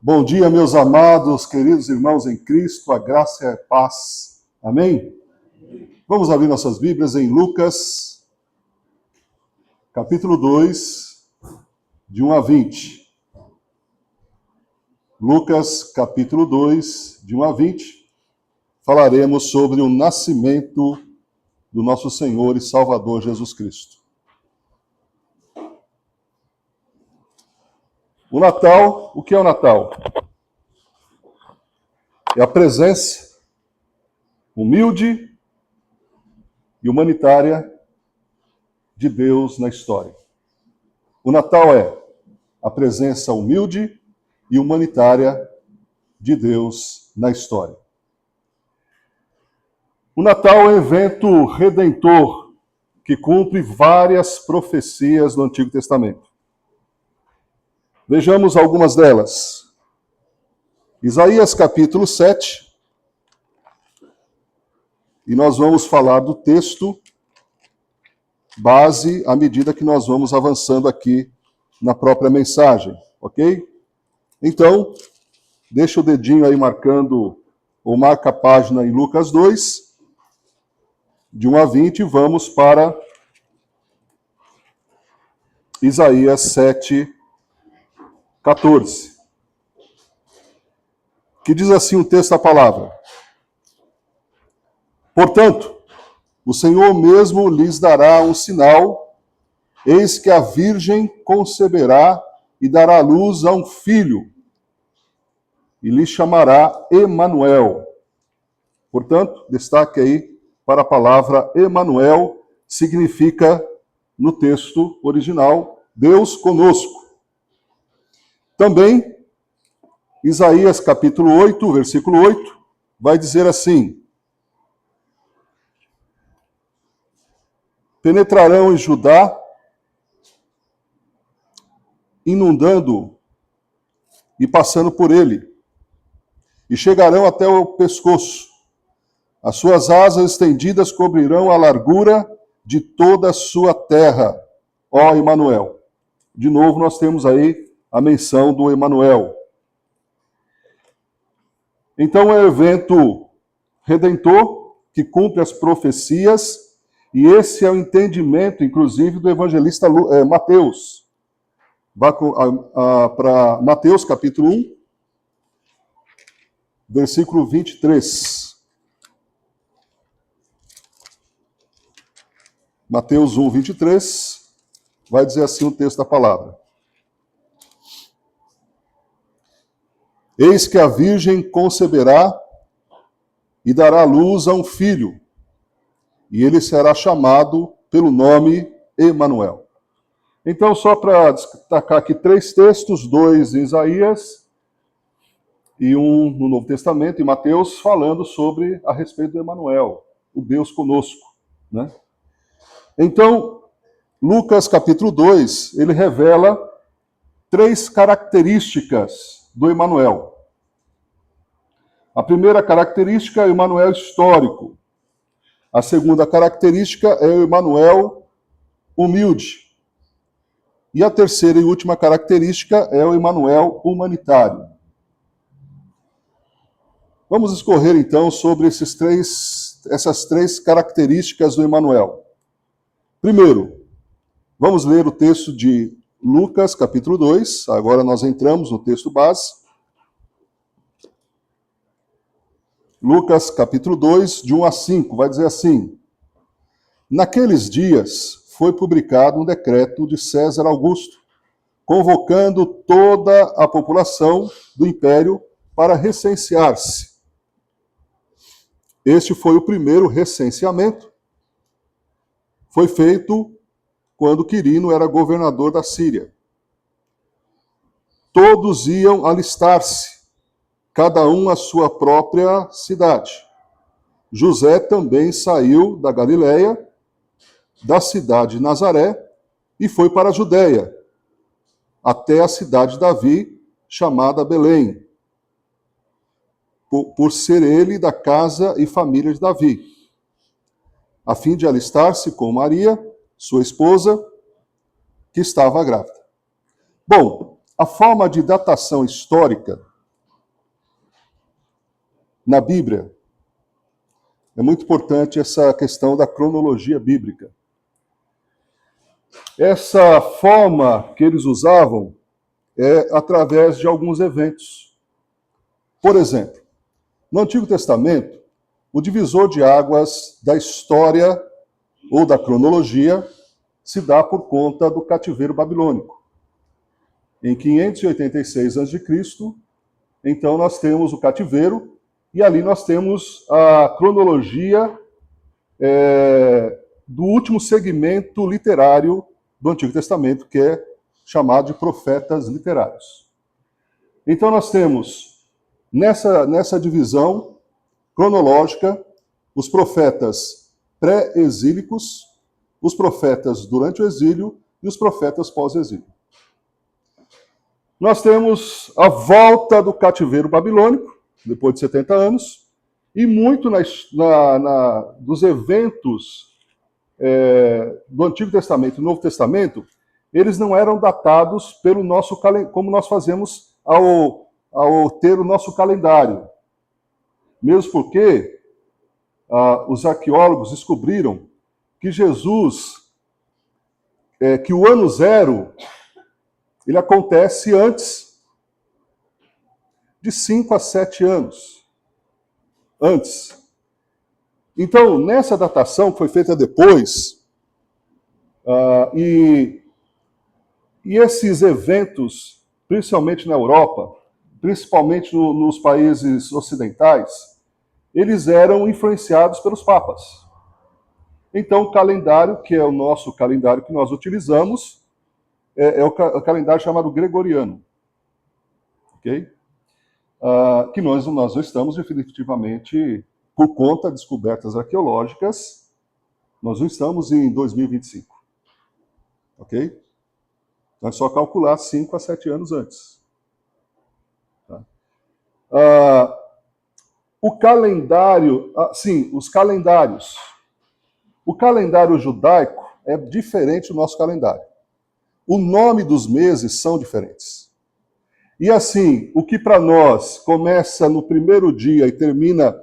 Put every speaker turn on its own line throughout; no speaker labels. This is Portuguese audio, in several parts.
Bom dia, meus amados, queridos irmãos em Cristo, a graça e a paz. Amém? Vamos abrir nossas Bíblias em Lucas, capítulo 2, de 1 a 20. Lucas, capítulo 2, de 1 a 20, falaremos sobre o nascimento do nosso Senhor e Salvador Jesus Cristo. O Natal, o que é o Natal? É a presença humilde e humanitária de Deus na história. O Natal é a presença humilde e humanitária de Deus na história. O Natal é um evento redentor que cumpre várias profecias do Antigo Testamento. Vejamos algumas delas. Isaías capítulo 7, e nós vamos falar do texto base à medida que nós vamos avançando aqui na própria mensagem, ok? Então, deixa o dedinho aí marcando, ou marca a página em Lucas 2, de 1 a 20, e vamos para Isaías 7, 14. Que diz assim o texto da palavra: Portanto, o Senhor mesmo lhes dará um sinal, eis que a virgem conceberá e dará à luz a um filho, e lhe chamará Emanuel. Portanto, destaque aí para a palavra Emanuel, significa, no texto original, Deus conosco. Também, Isaías capítulo 8, versículo 8, vai dizer assim: Penetrarão em Judá, inundando e passando por ele, e chegarão até o pescoço. As suas asas estendidas cobrirão a largura de toda a sua terra. Ó Emanuel. De novo nós temos aí a menção do Emanuel. Então é um evento redentor que cumpre as profecias, e esse é o entendimento, inclusive, do evangelista Mateus. Vá para Mateus capítulo 1, versículo 23. Mateus 1, 23, vai dizer assim o texto da palavra: Eis que a virgem conceberá e dará à luz a um filho, e ele será chamado pelo nome Emanuel. Então, só para destacar aqui 3 textos, 2 em Isaías e 1 no Novo Testamento, em Mateus, falando sobre a respeito do Emanuel, o Deus conosco, né? Então, Lucas capítulo 2, ele revela 3 características do Emanuel. A primeira característica é o Emanuel histórico. A segunda característica é o Emanuel humilde. E a terceira e última característica é o Emanuel humanitário. Vamos escorrer então sobre essas 3 características do Emanuel. Primeiro, vamos ler o texto de Lucas, capítulo 2. Agora nós entramos no texto base. Lucas, capítulo 2, de 1 a 5, vai dizer assim: Naqueles dias foi publicado um decreto de César Augusto, convocando toda a população do império para recensear-se. Este foi o primeiro recenseamento. Foi feito quando Quirino era governador da Síria. Todos iam alistar-se, cada um à sua própria cidade. José também saiu da Galileia, da cidade de Nazaré, e foi para a Judéia, até a cidade de Davi, chamada Belém, por ser ele da casa e família de Davi, a fim de alistar-se com Maria, sua esposa, que estava grávida. Bom, a forma de datação histórica na Bíblia. É muito importante essa questão da cronologia bíblica. Essa forma que eles usavam é através de alguns eventos. Por exemplo, no Antigo Testamento, o divisor de águas da história ou da cronologia se dá por conta do cativeiro babilônico. Em 586 a.C., então nós temos o cativeiro, e ali nós temos a cronologia do último segmento literário do Antigo Testamento, que é chamado de profetas literários. Então nós temos, nessa divisão cronológica, os profetas pré-exílicos, os profetas durante o exílio e os profetas pós-exílio. Nós temos a volta do cativeiro babilônico, depois de 70 anos, e muito dos eventos do Antigo Testamento e Novo Testamento, eles não eram datados pelo nosso como nós fazemos ao ter o nosso calendário. Mesmo porque os arqueólogos descobriram que Jesus, que o ano zero, ele acontece antes de 5 a 7 anos. Antes. Então, nessa datação que foi feita depois, e esses eventos, principalmente na Europa, principalmente nos países ocidentais, eles eram influenciados pelos papas. Então, o calendário, que é o nosso calendário que nós utilizamos, é o calendário chamado gregoriano. Ok? Que nós não estamos definitivamente, por conta de descobertas arqueológicas, nós não estamos em 2025. Ok? Então é só calcular 5 a 7 anos antes. Tá? O calendário, os calendários. O calendário judaico é diferente do nosso calendário. O nome dos meses são diferentes. E assim, o que para nós começa no primeiro dia e termina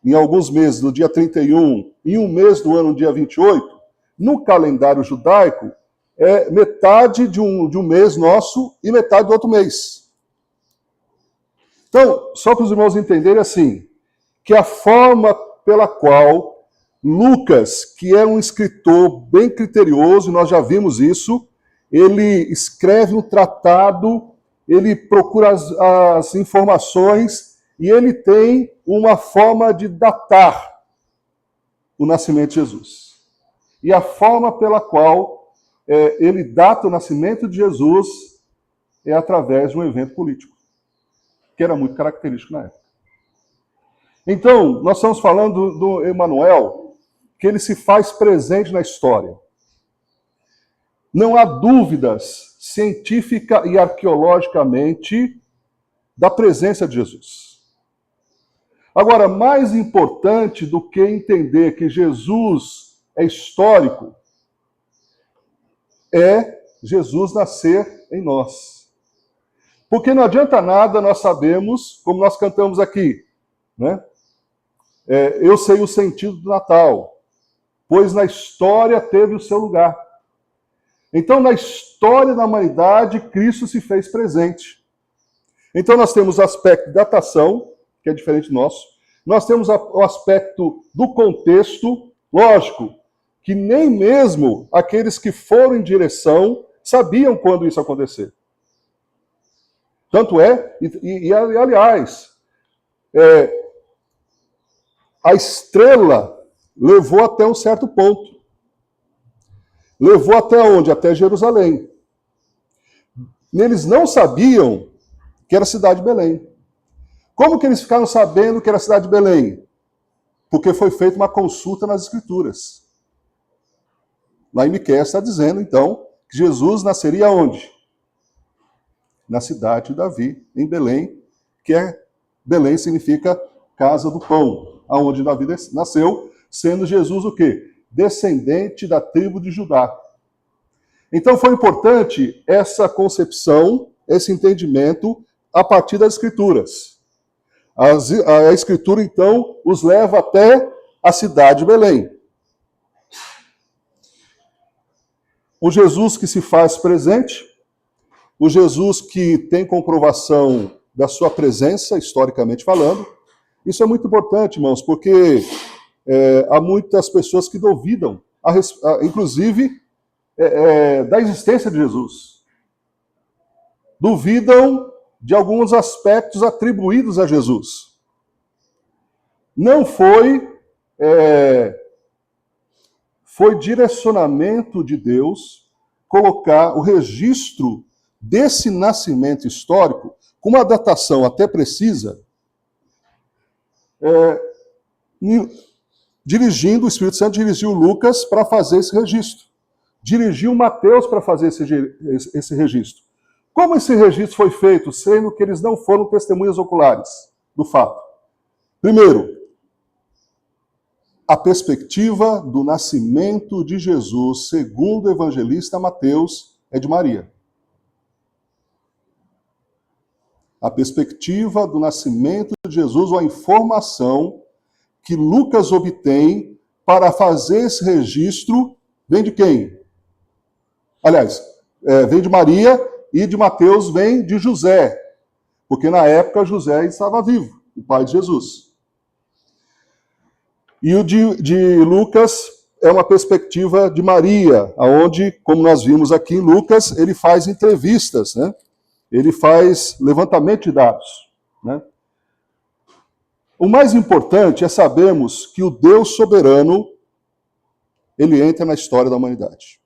em alguns meses, no dia 31, em um mês do ano, no dia 28, no calendário judaico, é metade de um mês nosso e metade do outro mês. Então, só para os irmãos entenderem assim, que a forma pela qual Lucas, que é um escritor bem criterioso, nós já vimos isso, ele escreve um tratado, ele procura as informações e ele tem uma forma de datar o nascimento de Jesus. E a forma pela qual ele data o nascimento de Jesus é através de um evento político, que era muito característico na época. Então, nós estamos falando do Emanuel, que ele se faz presente na história. Não há dúvidas científica e arqueologicamente da presença de Jesus. Agora, mais importante do que entender que Jesus é histórico, é Jesus nascer em nós. Porque não adianta nada nós sabemos, como nós cantamos aqui, né? Eu sei o sentido do Natal, pois na história teve o seu lugar. Então, na história da humanidade, Cristo se fez presente. Então, nós temos o aspecto de datação, que é diferente do nosso. Nós temos o aspecto do contexto, lógico, que nem mesmo aqueles que foram em direção sabiam quando isso ia acontecer. Tanto é, aliás, a estrela levou até um certo ponto. Levou até onde? Até Jerusalém. Eles não sabiam que era a cidade de Belém. Como que eles ficaram sabendo que era a cidade de Belém? Porque foi feita uma consulta nas Escrituras. Lá em Miqueias está dizendo, então, que Jesus nasceria onde? Na cidade de Davi, em Belém, Belém significa casa do pão, aonde Davi nasceu, sendo Jesus o quê? Descendente da tribo de Judá. Então foi importante essa concepção, esse entendimento a partir das Escrituras. A Escritura, então, os leva até a cidade de Belém. O Jesus que se faz presente, o Jesus que tem comprovação da sua presença, historicamente falando. Isso é muito importante, irmãos, porque há muitas pessoas que duvidam, inclusive, da existência de Jesus. Duvidam de alguns aspectos atribuídos a Jesus. Não foi direcionamento de Deus colocar o registro desse nascimento histórico com uma datação até precisa, o Espírito Santo dirigiu Lucas para fazer esse registro. Dirigiu Mateus para fazer esse registro. Como esse registro foi feito, sendo que eles não foram testemunhas oculares do fato? Primeiro, a perspectiva do nascimento de Jesus, segundo o evangelista Mateus, é de Maria. A perspectiva do nascimento de Jesus, ou a informação que Lucas obtém para fazer esse registro, vem de quem? Aliás, vem de Maria, e de Mateus vem de José, porque na época José estava vivo, o pai de Jesus. E o de Lucas é uma perspectiva de Maria, onde, como nós vimos aqui em Lucas, ele faz entrevistas, né? Ele faz levantamento de dados, né? O mais importante é sabermos que o Deus soberano, ele entra na história da humanidade.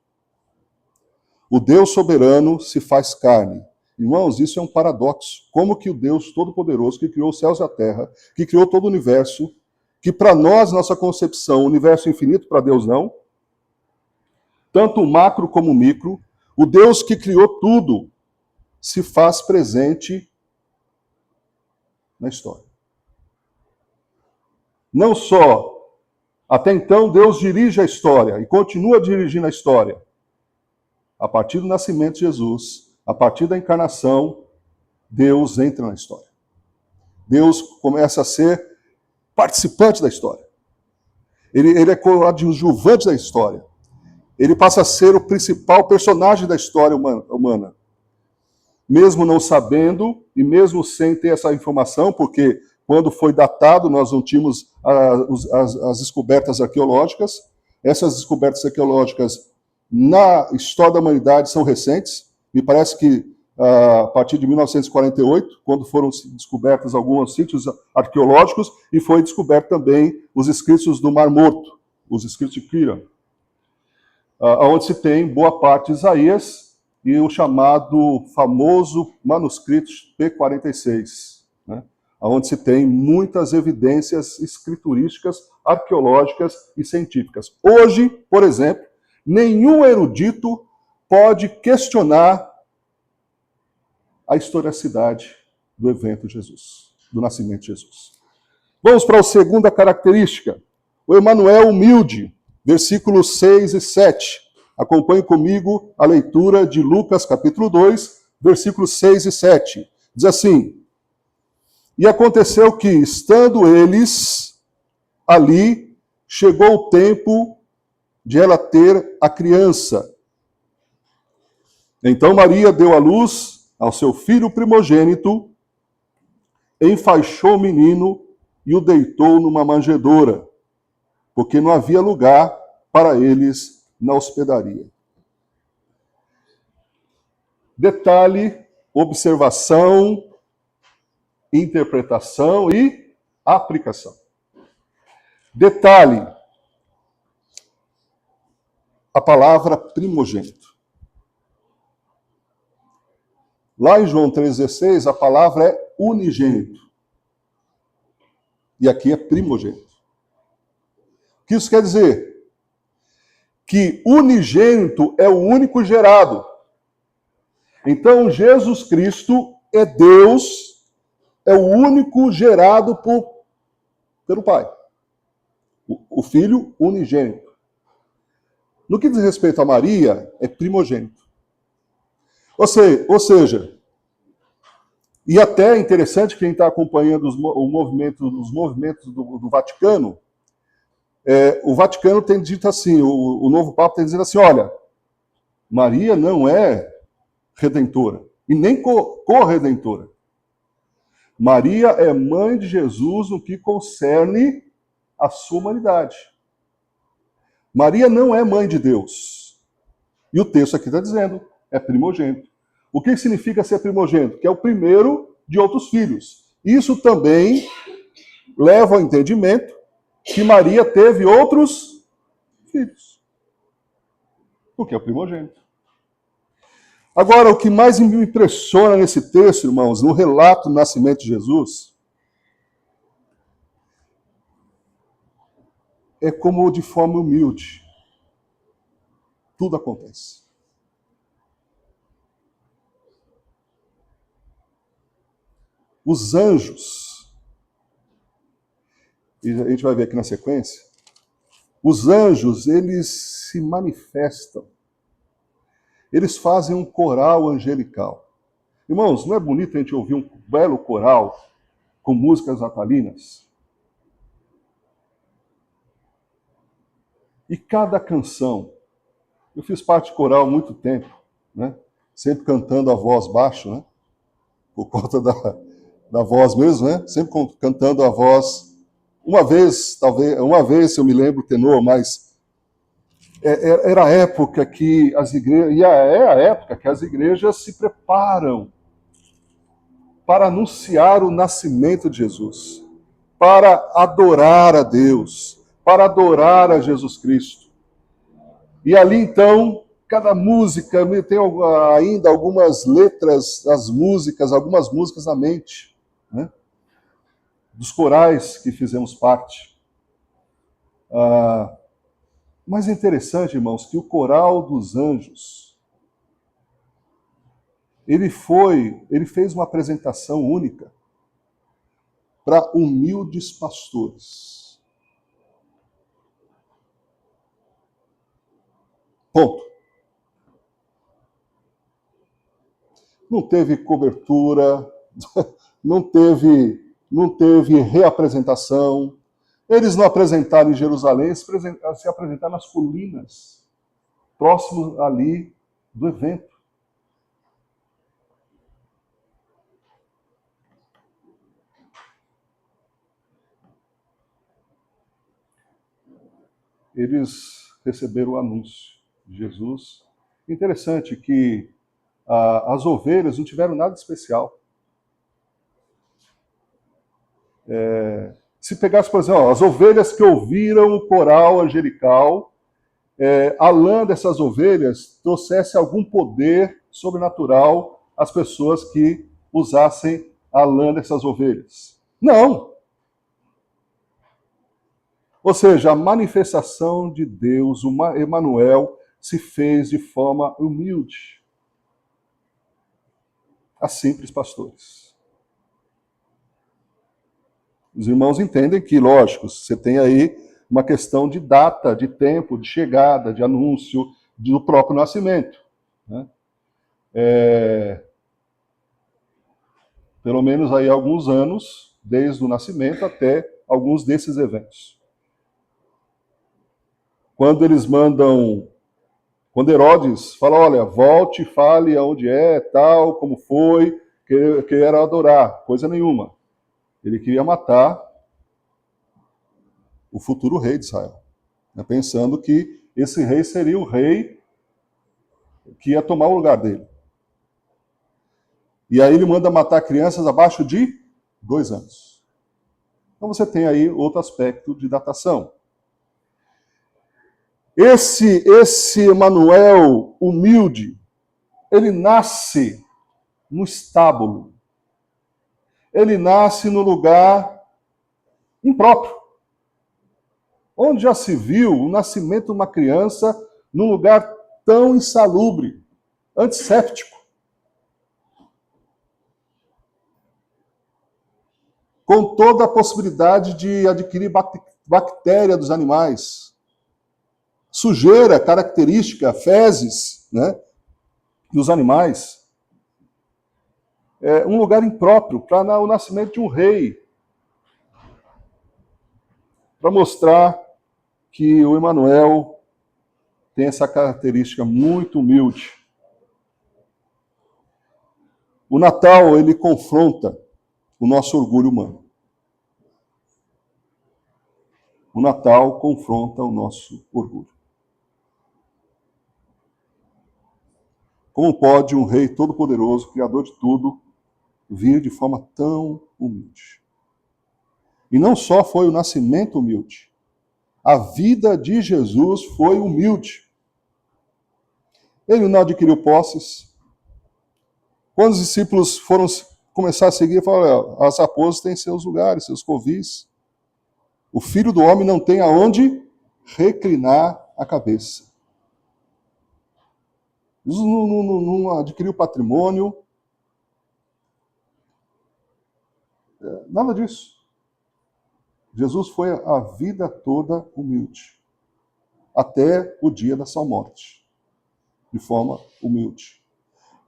O Deus soberano se faz carne. Irmãos, isso é um paradoxo. Como que o Deus Todo-Poderoso, que criou os céus e a terra, que criou todo o universo, que para nós, nossa concepção, o universo infinito, para Deus não, tanto o macro como o micro, o Deus que criou tudo, se faz presente na história. Não só, até então, Deus dirige a história e continua dirigindo a história. A partir do nascimento de Jesus, a partir da encarnação, Deus entra na história. Deus começa a ser participante da história. Ele é coadjuvante da história. Ele passa a ser o principal personagem da história humana. Mesmo não sabendo, e mesmo sem ter essa informação, porque quando foi datado, nós não tínhamos as descobertas arqueológicas. Essas descobertas arqueológicas na história da humanidade são recentes. Me parece que a partir de 1948, quando foram descobertos alguns sítios arqueológicos, e foi descoberto também os escritos do Mar Morto, os escritos de Quirón, onde se tem boa parte de Isaías e o chamado famoso manuscrito P46, né? Onde se tem muitas evidências escriturísticas, arqueológicas e científicas. Hoje, por exemplo, nenhum erudito pode questionar a historicidade do evento de Jesus, do nascimento de Jesus. Vamos para a segunda característica. O Emanuel humilde, versículos 6 e 7. Acompanhe comigo a leitura de Lucas, capítulo 2, versículos 6 e 7. Diz assim: E aconteceu que, estando eles ali, chegou o tempo de ela ter a criança. Então Maria deu à luz ao seu filho primogênito, enfaixou o menino e o deitou numa manjedoura, porque não havia lugar para eles na hospedaria. Detalhe, observação, interpretação e aplicação. Detalhe, a palavra primogênito. Lá em João 3,16, a palavra é unigênito. E aqui é primogênito. O que isso quer dizer? Que unigênito é o único gerado. Então, Jesus Cristo é Deus, é o único gerado pelo Pai. O Filho unigênito. No que diz respeito a Maria, é primogênito. Ou seja, E até é interessante quem está acompanhando os movimentos do Vaticano, o Vaticano tem dito assim, o novo Papa tem dito assim, olha, Maria não é redentora, e nem corredentora. Maria é mãe de Jesus no que concerne a sua humanidade. Maria não é mãe de Deus. E o texto aqui está dizendo, é primogênito. O que significa ser primogênito? Que é o primeiro de outros filhos. Isso também leva ao entendimento que Maria teve outros filhos. Porque é o primogênito. Agora, o que mais me impressiona nesse texto, irmãos, no relato do nascimento de Jesus, é como de forma humilde tudo acontece. Os anjos, e a gente vai ver aqui na sequência, os anjos, eles se manifestam. Eles fazem um coral angelical. Irmãos, não é bonito a gente ouvir um belo coral com músicas natalinas? E cada canção, eu fiz parte de coral há muito tempo, né? Sempre cantando a voz baixo, né? Por conta da voz mesmo, né? Sempre cantando a voz. Uma vez, eu me lembro tenor, mas era a época que as igrejas, e é a época que as igrejas se preparam para anunciar o nascimento de Jesus, para adorar a Deus, para adorar a Jesus Cristo. E ali, então, cada música, tem ainda algumas letras das músicas, algumas músicas na mente, né? Dos corais que fizemos parte. Mas é interessante, irmãos, que o coral dos anjos, ele fez uma apresentação única para humildes pastores. Ponto. Não teve cobertura, não teve reapresentação. Eles não apresentaram em Jerusalém, se apresentaram nas colinas, próximo ali do evento. Eles receberam o anúncio de Jesus. Interessante que as ovelhas não tiveram nada especial. Se pegasse, por exemplo, as ovelhas que ouviram o coral angelical, a lã dessas ovelhas trouxesse algum poder sobrenatural às pessoas que usassem a lã dessas ovelhas. Não! Ou seja, a manifestação de Deus, o Emanuel, se fez de forma humilde a simples pastores. Os irmãos entendem que, lógico, você tem aí uma questão de data, de tempo, de chegada, de anúncio do próprio nascimento, né? Pelo menos aí alguns anos, desde o nascimento até alguns desses eventos. Quando eles mandam, quando Herodes fala, olha, volte e fale aonde é, tal, como foi, que era adorar, coisa nenhuma. Ele queria matar o futuro rei de Israel, né, pensando que esse rei seria o rei que ia tomar o lugar dele. E aí ele manda matar crianças abaixo de 2 anos. Então você tem aí outro aspecto de datação. Esse Emanuel humilde, ele nasce no estábulo. Ele nasce no lugar impróprio. Onde já se viu o nascimento de uma criança num lugar tão insalubre, antisséptico, com toda a possibilidade de adquirir bactéria dos animais, sujeira característica, fezes, né, dos animais. um lugar impróprio para o nascimento de um rei, para mostrar que o Emanuel tem essa característica muito humilde. O Natal, ele confronta o nosso orgulho humano. O Natal confronta o nosso orgulho. Como pode um rei todo-poderoso, criador de tudo, vir de forma tão humilde? E não só foi o nascimento humilde, a vida de Jesus foi humilde. Ele não adquiriu posses. Quando os discípulos foram começar a seguir, falaram: as raposas têm seus lugares, seus covis. O Filho do Homem não tem aonde reclinar a cabeça. Jesus não adquiriu patrimônio, nada disso. Jesus foi a vida toda humilde, até o dia da sua morte, de forma humilde.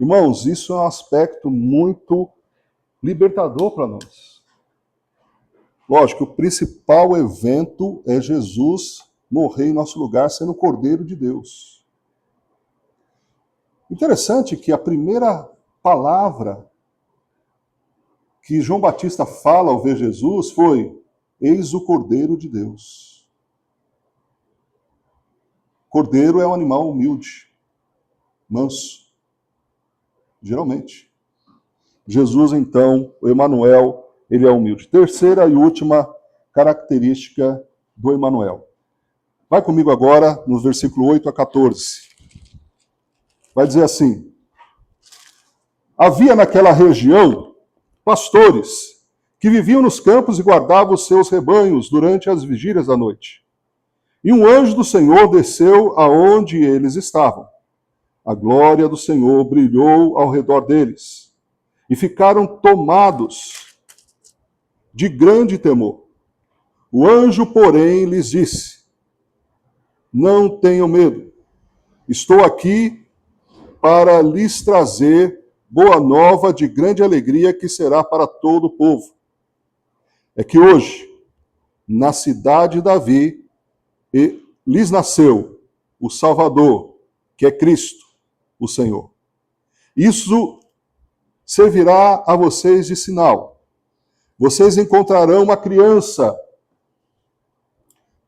Irmãos, isso é um aspecto muito libertador para nós. Lógico, o principal evento é Jesus morrer em nosso lugar, sendo o Cordeiro de Deus. Interessante que a primeira palavra que João Batista fala ao ver Jesus foi: eis o Cordeiro de Deus. Cordeiro é um animal humilde, manso, geralmente. Jesus, então, o Emanuel, ele é humilde. Terceira e última característica do Emanuel. Vai comigo agora no versículo 8 a 14. Vai dizer assim: havia naquela região pastores que viviam nos campos e guardavam os seus rebanhos durante as vigílias da noite. E um anjo do Senhor desceu aonde eles estavam. A glória do Senhor brilhou ao redor deles, e ficaram tomados de grande temor. O anjo, porém, lhes disse: não tenham medo, estou aqui para lhes trazer boa nova de grande alegria que será para todo o povo. É que hoje, na cidade de Davi, lhes nasceu o Salvador, que é Cristo, o Senhor. Isso servirá a vocês de sinal. Vocês encontrarão uma criança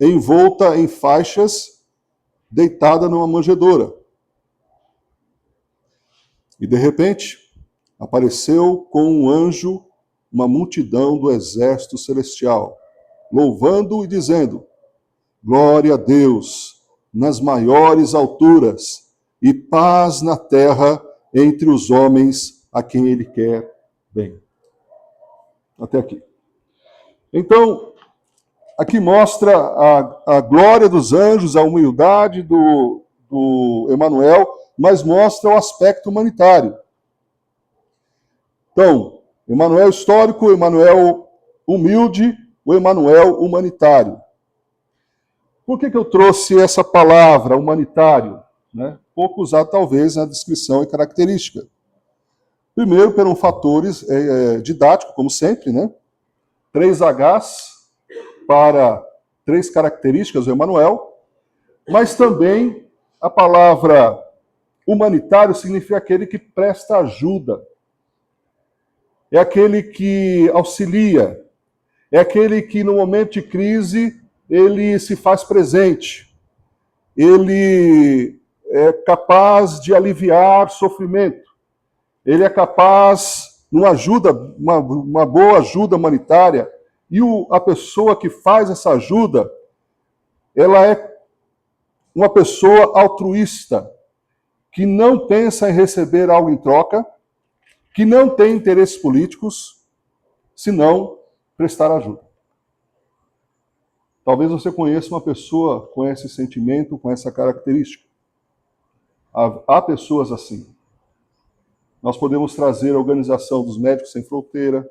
envolta em faixas, deitada numa manjedoura. E de repente, apareceu com um anjo uma multidão do exército celestial, louvando e dizendo: glória a Deus nas maiores alturas e paz na terra entre os homens a quem ele quer bem. Até aqui. Então, aqui mostra a glória dos anjos, a humildade do Emanuel, mas mostra o aspecto humanitário. Então, Emanuel histórico, Emanuel humilde, o Emanuel humanitário. Por que eu trouxe essa palavra, humanitário? Né? Pouco usado, talvez, na descrição e característica. Primeiro, por fatores didáticos, como sempre, né? 3 Hs para 3 características do Emanuel, mas também a palavra humanitário significa aquele que presta ajuda, é aquele que auxilia, é aquele que no momento de crise ele se faz presente, ele é capaz de aliviar sofrimento, ele é capaz, uma boa ajuda humanitária, e a pessoa que faz essa ajuda, ela é uma pessoa altruísta, que não pensa em receber algo em troca, que não tem interesses políticos, senão prestar ajuda. Talvez você conheça uma pessoa com esse sentimento, com essa característica. Há pessoas assim. Nós podemos trazer a Organização dos Médicos Sem Fronteira,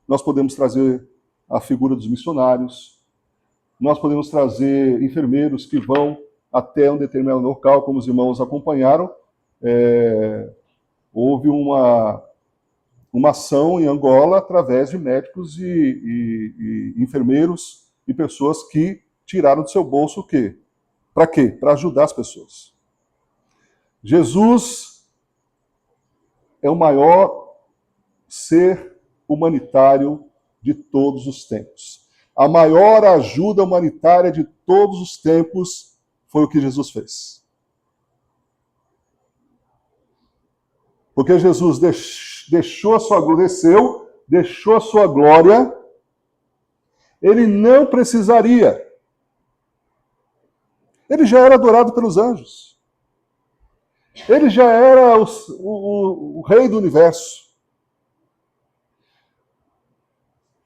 nós podemos trazer a figura dos missionários, nós podemos trazer enfermeiros que vão até um determinado local, como os irmãos acompanharam. Houve uma uma ação em Angola através de médicos e enfermeiros e pessoas que tiraram do seu bolso o quê? Para quê? Para ajudar as pessoas. Jesus é o maior ser humanitário de todos os tempos. A maior ajuda humanitária de todos os tempos foi o que Jesus fez. Porque Jesus deixou a sua glória, deixou a sua glória, ele não precisaria. Ele já era adorado pelos anjos. Ele já era o rei do universo.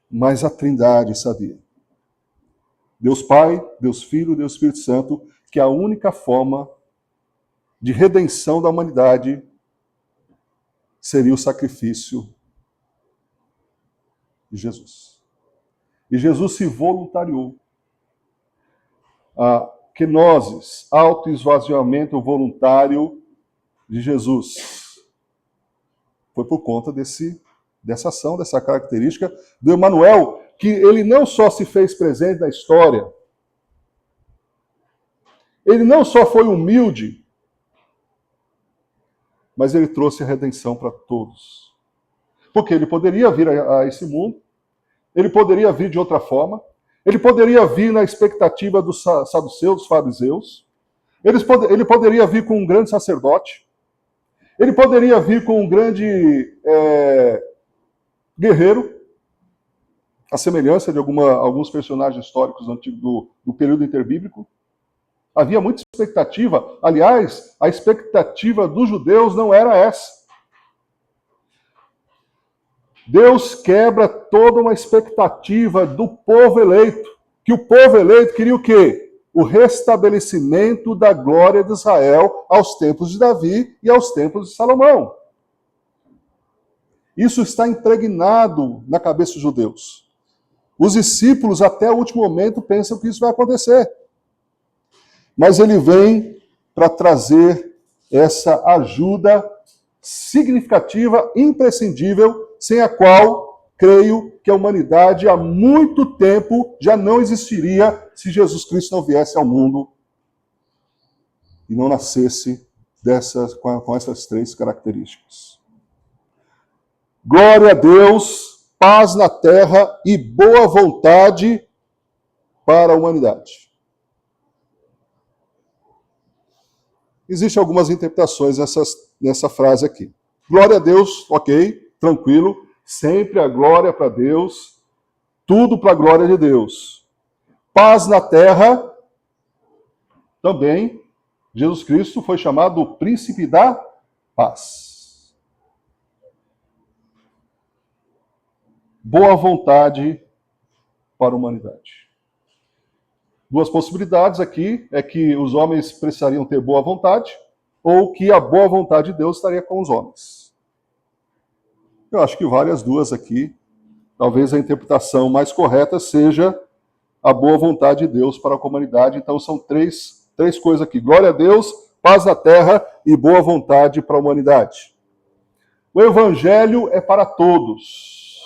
Mas a Trindade sabia. Deus Pai, Deus Filho, Deus Espírito Santo, que a única forma de redenção da humanidade seria o sacrifício de Jesus. E Jesus se voluntariou. A kenosis, autoesvaziamento voluntário de Jesus. Foi por conta dessa ação, dessa característica do Emanuel, que ele não só se fez presente na história, ele não só foi humilde, mas ele trouxe a redenção para todos. Porque ele poderia vir a esse mundo, ele poderia vir de outra forma, ele poderia vir na expectativa dos saduceus, dos fariseus, ele poderia vir com um grande sacerdote, ele poderia vir com um grande guerreiro, a semelhança de alguns personagens históricos antigos do período interbíblico. Havia muita expectativa. Aliás, a expectativa dos judeus não era essa. Deus quebra toda uma expectativa do povo eleito. Que o povo eleito queria o quê? O restabelecimento da glória de Israel aos tempos de Davi e aos tempos de Salomão. Isso está impregnado na cabeça dos judeus. Os discípulos, até o último momento, pensam que isso vai acontecer. Mas ele vem para trazer essa ajuda significativa, imprescindível, sem a qual, creio que a humanidade há muito tempo já não existiria se Jesus Cristo não viesse ao mundo e não nascesse com essas três características. Glória a Deus, paz na terra e boa vontade para a humanidade. Existem algumas interpretações nessa frase aqui. Glória a Deus, ok, tranquilo. Sempre a glória para Deus, tudo para a glória de Deus. Paz na terra, também, Jesus Cristo foi chamado o príncipe da paz. Boa vontade para a humanidade. Duas possibilidades aqui é que os homens precisariam ter boa vontade ou que a boa vontade de Deus estaria com os homens. Eu acho que vale as duas aqui. Talvez a interpretação mais correta seja a boa vontade de Deus para a humanidade. Então são três coisas aqui. Glória a Deus, paz na terra e boa vontade para a humanidade. O evangelho é para todos.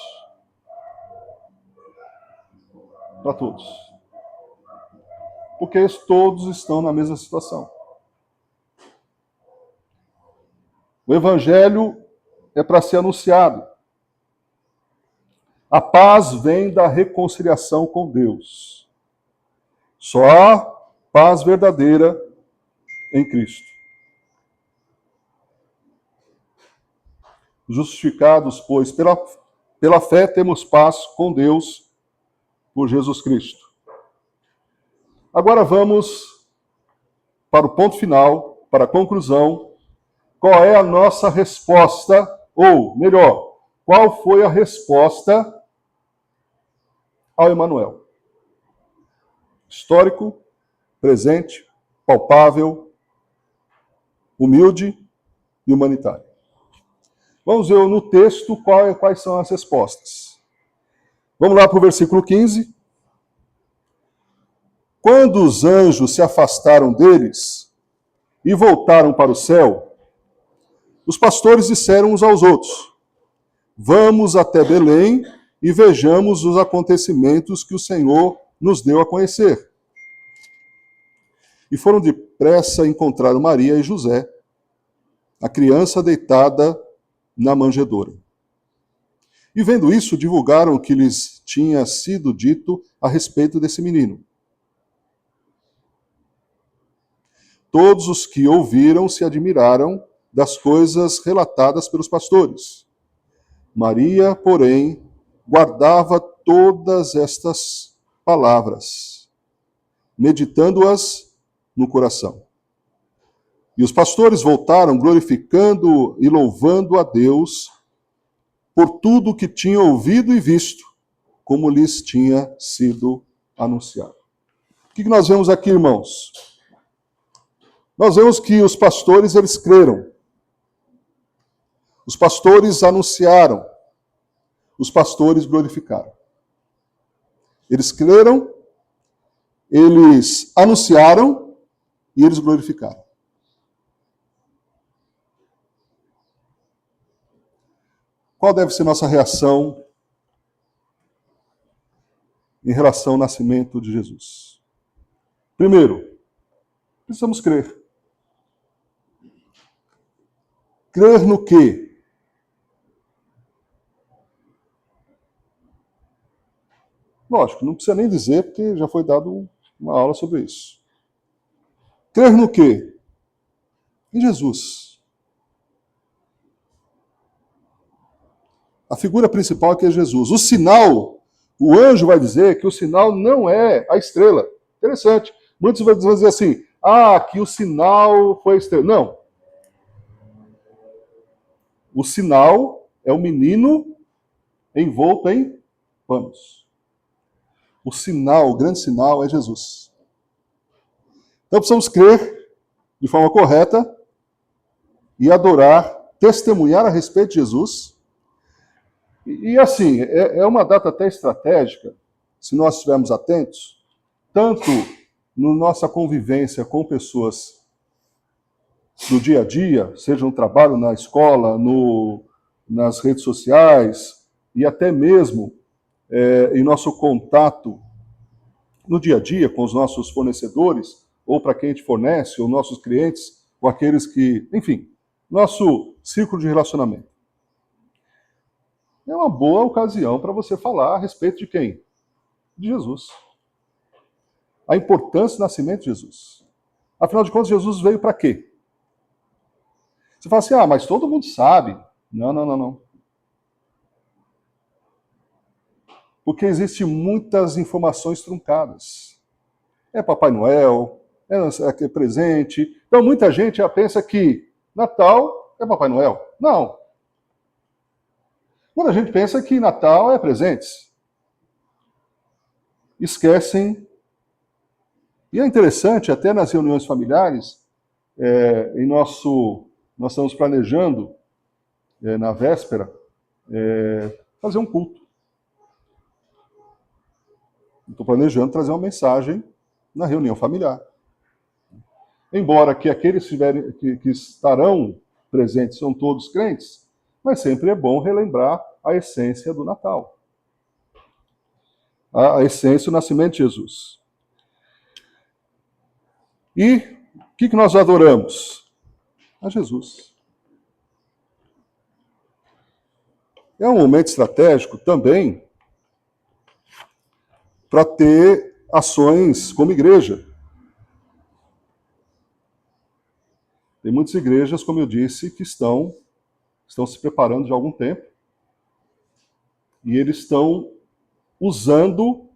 Para todos. Porque todos estão na mesma situação. O evangelho é para ser anunciado. A paz vem da reconciliação com Deus. Só há paz verdadeira em Cristo. Justificados, pois, pela fé temos paz com Deus por Jesus Cristo. Agora vamos para o ponto final, para a conclusão. Qual é a nossa resposta? Ou, melhor, qual foi a resposta ao Emanuel? Histórico, presente, palpável, humilde e humanitário. Vamos ver no texto quais são as respostas. Vamos lá para o versículo 15. Quando os anjos se afastaram deles e voltaram para o céu, os pastores disseram uns aos outros: vamos até Belém e vejamos os acontecimentos que o Senhor nos deu a conhecer. E foram depressa encontrar Maria e José, a criança deitada na manjedoura. E vendo isso, divulgaram o que lhes tinha sido dito a respeito desse menino. Todos os que ouviram se admiraram das coisas relatadas pelos pastores. Maria, porém, guardava todas estas palavras, meditando-as no coração. E os pastores voltaram glorificando e louvando a Deus por tudo que tinham ouvido e visto, como lhes tinha sido anunciado. O que nós vemos aqui, irmãos? Nós vemos que os pastores, eles creram. Os pastores anunciaram. Os pastores glorificaram. Eles creram, eles anunciaram e eles glorificaram. Qual deve ser nossa reação em relação ao nascimento de Jesus? Primeiro, precisamos crer. Crer no quê? Lógico, não precisa nem dizer, porque já foi dado uma aula sobre isso. Crer no quê? Em Jesus. A figura principal aqui é Jesus. O sinal, o anjo vai dizer que o sinal não é a estrela. Interessante. Muitos vão dizer assim, que o sinal foi a estrela. Não. O sinal é o menino envolto em panos. O sinal, o grande sinal é Jesus. Então precisamos crer de forma correta e adorar, testemunhar a respeito de Jesus. E assim, é uma data até estratégica, se nós estivermos atentos, tanto na nossa convivência com pessoas do dia a dia, seja no trabalho, na escola, nas redes sociais, e até mesmo em nosso contato no dia a dia com os nossos fornecedores, ou para quem a gente fornece, ou nossos clientes, ou aqueles que, enfim, nosso círculo de relacionamento. É uma boa ocasião para você falar a respeito de quem? De Jesus. A importância do nascimento de Jesus. Afinal de contas, Jesus veio para quê? Você fala assim, mas todo mundo sabe. Não. Porque existem muitas informações truncadas. É Papai Noel, é presente. Então, muita gente já pensa que Natal é Papai Noel. Não. Muita gente pensa que Natal é presentes. Esquecem. E é interessante, até nas reuniões familiares, nós estamos planejando, na véspera, fazer um culto. Estou planejando trazer uma mensagem na reunião familiar. Embora que aqueles que estarão presentes são todos crentes, mas sempre é bom relembrar a essência do Natal. A essência do nascimento de Jesus. E o que nós adoramos? A Jesus. É um momento estratégico também para ter ações como igreja. Tem muitas igrejas, como eu disse, que estão se preparando de algum tempo e eles estão usando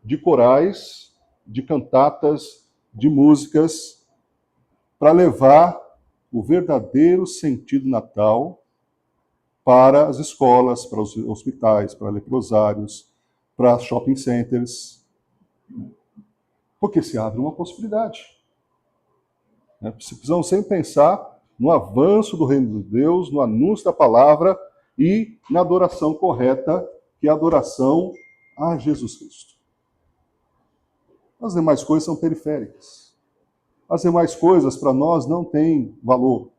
de corais, de cantatas, de músicas para levar o verdadeiro sentido natal para as escolas, para os hospitais, para leprosários, para shopping centers, porque se abre uma possibilidade. Precisamos sempre pensar no avanço do reino de Deus, no anúncio da palavra e na adoração correta, que é a adoração a Jesus Cristo. As demais coisas são periféricas. As demais coisas para nós não têm valor.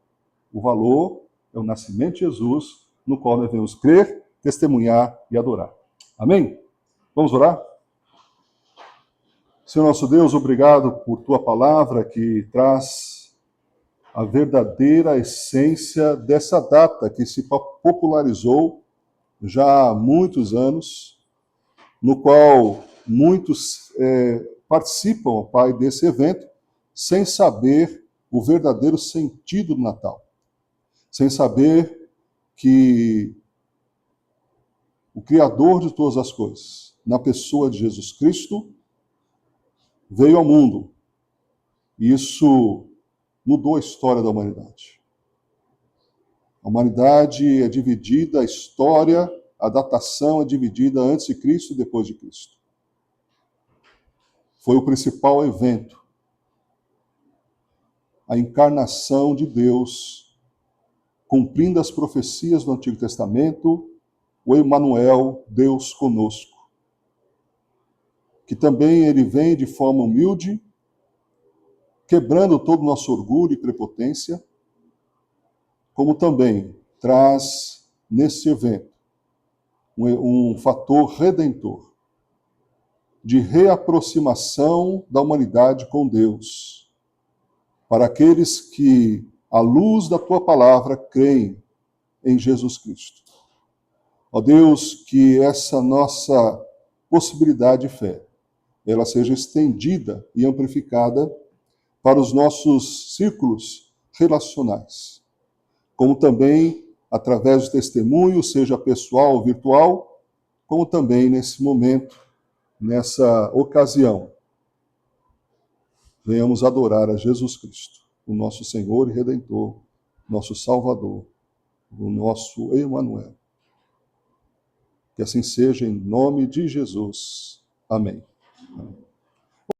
O valor é o nascimento de Jesus, no qual nós devemos crer, testemunhar e adorar. Amém? Vamos orar? Senhor nosso Deus, obrigado por tua palavra que traz a verdadeira essência dessa data que se popularizou já há muitos anos, no qual muitos participam, Pai, desse evento, sem saber o verdadeiro sentido do Natal, sem saber que o Criador de todas as coisas, na pessoa de Jesus Cristo, veio ao mundo. E isso mudou a história da humanidade. A humanidade é dividida, a história, a datação é dividida antes de Cristo e depois de Cristo. Foi o principal evento, a encarnação de Deus, cumprindo as profecias do Antigo Testamento, o Emanuel, Deus conosco. Que também ele vem de forma humilde, quebrando todo o nosso orgulho e prepotência, como também traz nesse evento um fator redentor, de reaproximação da humanidade com Deus, para aqueles que, à luz da tua palavra, creem em Jesus Cristo. Ó Deus, que essa nossa possibilidade de fé, ela seja estendida e amplificada para os nossos círculos relacionais, como também através do testemunho, seja pessoal ou virtual, como também nesse momento, nessa ocasião, venhamos adorar a Jesus Cristo, o nosso Senhor e Redentor, nosso Salvador, o nosso Emanuel. Que assim seja em nome de Jesus. Amém.